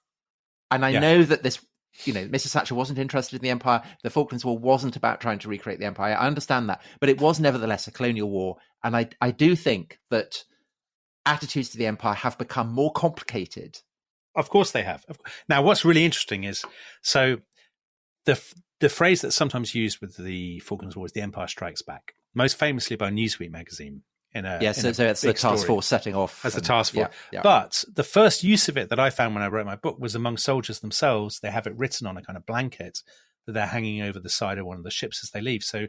and I know that this. Mrs. Thatcher wasn't interested in the empire. The Falklands War wasn't about trying to recreate the empire. I understand that. But it was nevertheless a colonial war. And I do think that attitudes to the empire have become more complicated. Of course they have. Now, what's really interesting is, so the phrase that's sometimes used with the Falklands War is the empire strikes back, most famously by Newsweek magazine. So it's the task force setting off. As the task force. Yeah. But the first use of it that I found when I wrote my book was among soldiers themselves. They have it written on a kind of blanket that they're hanging over the side of one of the ships as they leave. So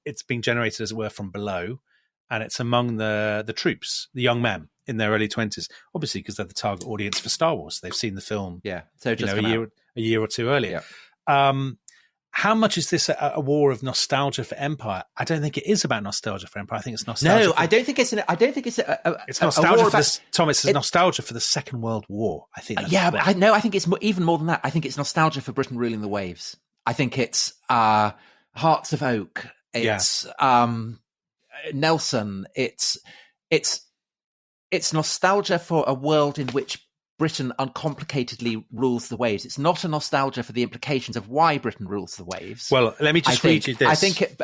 it's being generated, as it were, from below. And it's among the troops, the young men in their early 20s, obviously because they're the target audience for Star Wars. They've seen the film so just a year or two earlier. Yeah. How much is this a war of nostalgia for empire? I don't think it is about nostalgia for empire. I think it's nostalgia. No, I don't think it's. It's nostalgia for this, Tom. It's nostalgia for the Second World War. I think. I think it's even more than that. I think it's nostalgia for Britain ruling the waves. I think it's Hearts of Oak. It's Nelson. It's nostalgia for a world in which Britain uncomplicatedly rules the waves. It's not a nostalgia for the implications of why Britain rules the waves. Well, let me just read you this. I think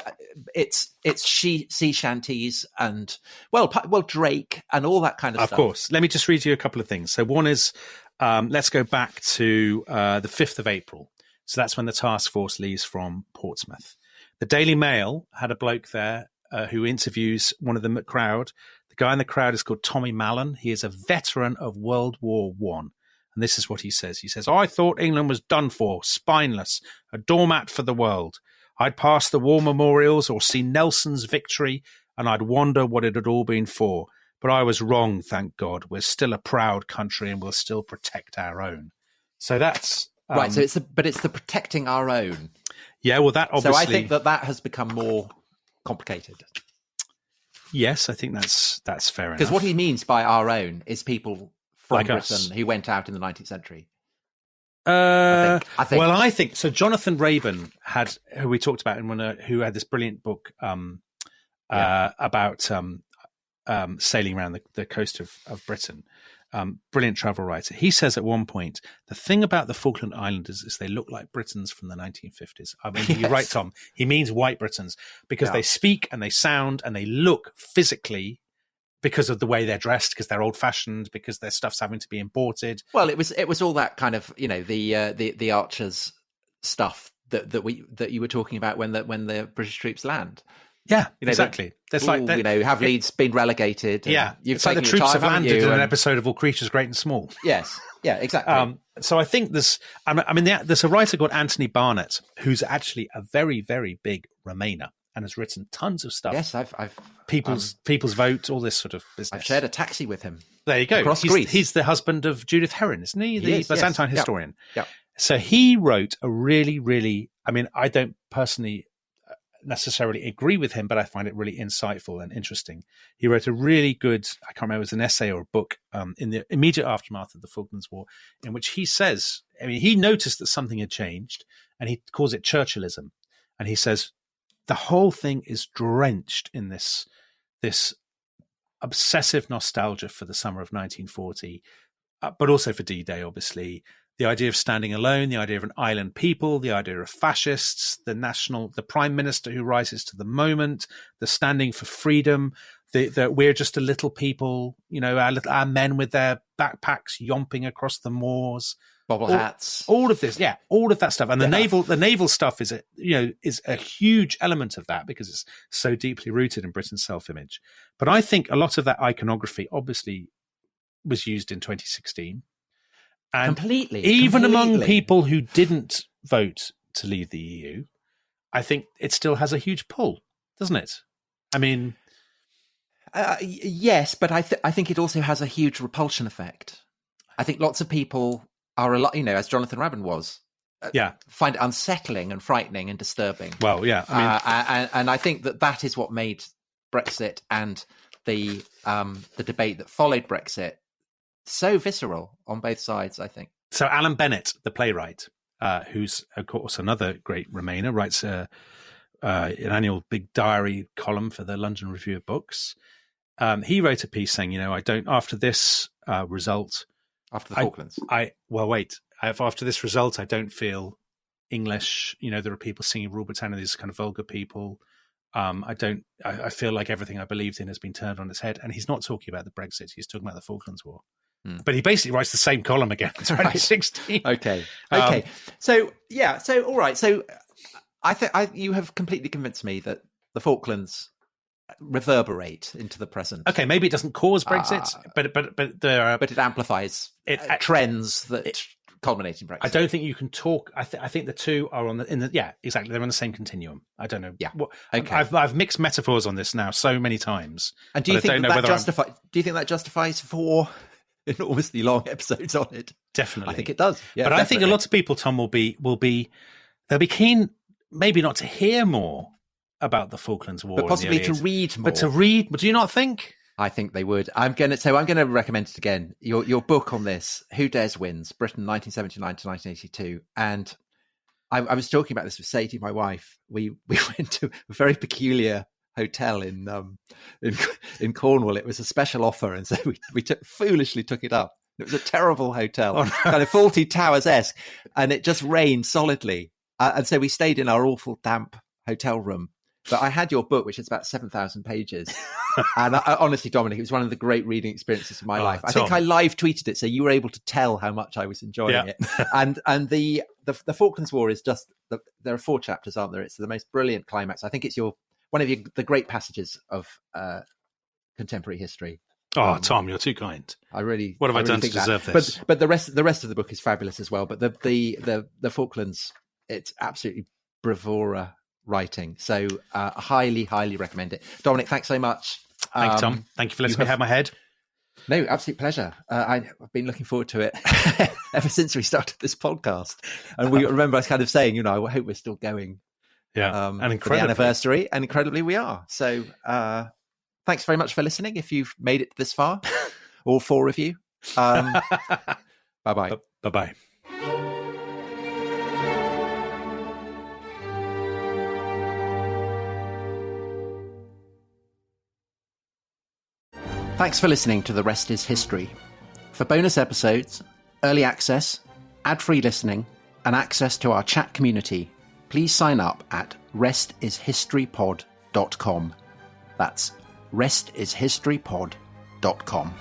it's sea shanties and well Drake and all that kind of stuff. Of course. Let me just read you a couple of things. So one is, let's go back to the 5th of April. So that's when the task force leaves from Portsmouth. The Daily Mail had a bloke there who interviews one of the crowd. The guy in the crowd is called Tommy Mallon. He is a veteran of World War I. And this is what he says. He says, I thought England was done for, spineless, a doormat for the world. I'd pass the war memorials or see Nelson's victory, and I'd wonder what it had all been for. But I was wrong, thank God. We're still a proud country and we'll still protect our own. So that's... right, so it's the protecting our own. Yeah, well, that obviously... So I think that has become more complicated. Yes, I think that's fair enough. Because what he means by our own is people from like Britain us. who went out in the 19th century. I think. Well, I think so. Jonathan Raban who we talked about who had this brilliant book about sailing around the coast of Britain. Brilliant travel writer. He says at one point, the thing about the Falkland Islanders is they look like Britons from the 1950s. I mean, You're right, Tom. He means white Britons because they speak and they sound and they look physically because of the way they're dressed, because they're old fashioned, because their stuff's having to be imported. Well, it was all that kind of, the archers stuff that you were talking about when the British troops land. Yeah, exactly. Have Leeds been relegated? Yeah, it's like the troops have landed in an episode of All Creatures Great and Small. Yes, yeah, exactly. So I think there's a writer called Anthony Barnett, who's actually a very, very big Remainer. and has written tons of stuff. Yes, I've People's Vote, all this sort of business. I've shared a taxi with him. There you go. Across Greece. He's the husband of Judith Herron, isn't he? The Byzantine historian. Yep. So he wrote a really, really, I mean, I don't personally necessarily agree with him, but I find it really insightful and interesting. He wrote a really good, I can't remember if it was an essay or a book in the immediate aftermath of the Falklands War, in which he says, I mean, he noticed that something had changed, and he calls it Churchillism. And he says, the whole thing is drenched in this obsessive nostalgia for the summer of 1940, but also for D-Day, obviously. The idea of standing alone, the idea of an island people, the idea of fascists, the prime minister who rises to the moment, the standing for freedom, that we're just a little people, our men with their backpacks yomping across the moors, bobble hats, all of this, all of that stuff, and the naval stuff is a huge element of that because it's so deeply rooted in Britain's self-image. But I think a lot of that iconography obviously was used in 2016. And completely. Among people who didn't vote to leave the EU, I think it still has a huge pull, doesn't it? I mean, yes, but I think it also has a huge repulsion effect. I think lots of people are a lot, as Jonathan Rabin was, find it unsettling and frightening and disturbing. Well, yeah, I mean, and I think that is what made Brexit and the debate that followed Brexit so visceral on both sides, I think. So Alan Bennett, the playwright, who's, of course, another great Remainer, writes an annual big diary column for the London Review of Books. He wrote a piece saying, after this result... After the Falklands? After this result, I don't feel English. There are people singing Rule Britannia, these kind of vulgar people. I feel like everything I believed in has been turned on its head. And he's not talking about the Brexit. He's talking about the Falklands War. But he basically writes the same column again in 2016. Okay. So all right. So I think you have completely convinced me that the Falklands reverberate into the present. Okay, maybe it doesn't cause Brexit, but it amplifies trends that culminate in Brexit. I don't think you can talk. I think the two are exactly. They're on the same continuum. I don't know. Yeah. Okay. I've mixed metaphors on this now so many times. And do you think that justifies 4 enormously long episodes on it? Definitely. I think it does. Yeah, but definitely. I think a lot of people, Tom, they'll be keen maybe not to hear more about the Falklands War, but possibly to read more. But to read, do you not think? I think they would. I'm going to recommend it again. Your book on this, Who Dares Wins, Britain 1979 to 1982. And I was talking about this with Sadie, my wife. We went to a very peculiar hotel in Cornwall. It was a special offer, and so we foolishly took it up. It was a terrible hotel, kind of Faulty Towers-esque, and it just rained solidly. And so we stayed in our awful damp hotel room. But I had your book, which is about 7,000 pages. And honestly, Dominic, it was one of the great reading experiences of my life. I think I live tweeted it, so you were able to tell how much I was enjoying it. And the Falklands War is just, there are 4 chapters, aren't there? It's the most brilliant climax. I think it's one of the great passages of contemporary history. Oh, Tom, you're too kind. What have I done to deserve this? But the rest of the book is fabulous as well. But the Falklands, it's absolutely bravura writing. So highly, highly recommend it. Dominic, thanks so much. Thank you, Tom. Thank you for letting me have my head. No, absolute pleasure. I've been looking forward to it ever since we started this podcast. And we remember us kind of saying, I hope we're still going. Yeah, and for the anniversary, and incredibly we are. So thanks very much for listening. If you've made it this far, all 4 of you. Bye-bye. Bye-bye. Thanks for listening to The Rest is History. For bonus episodes, early access, ad-free listening, and access to our chat community, please sign up at restishistorypod.com. That's restishistorypod.com.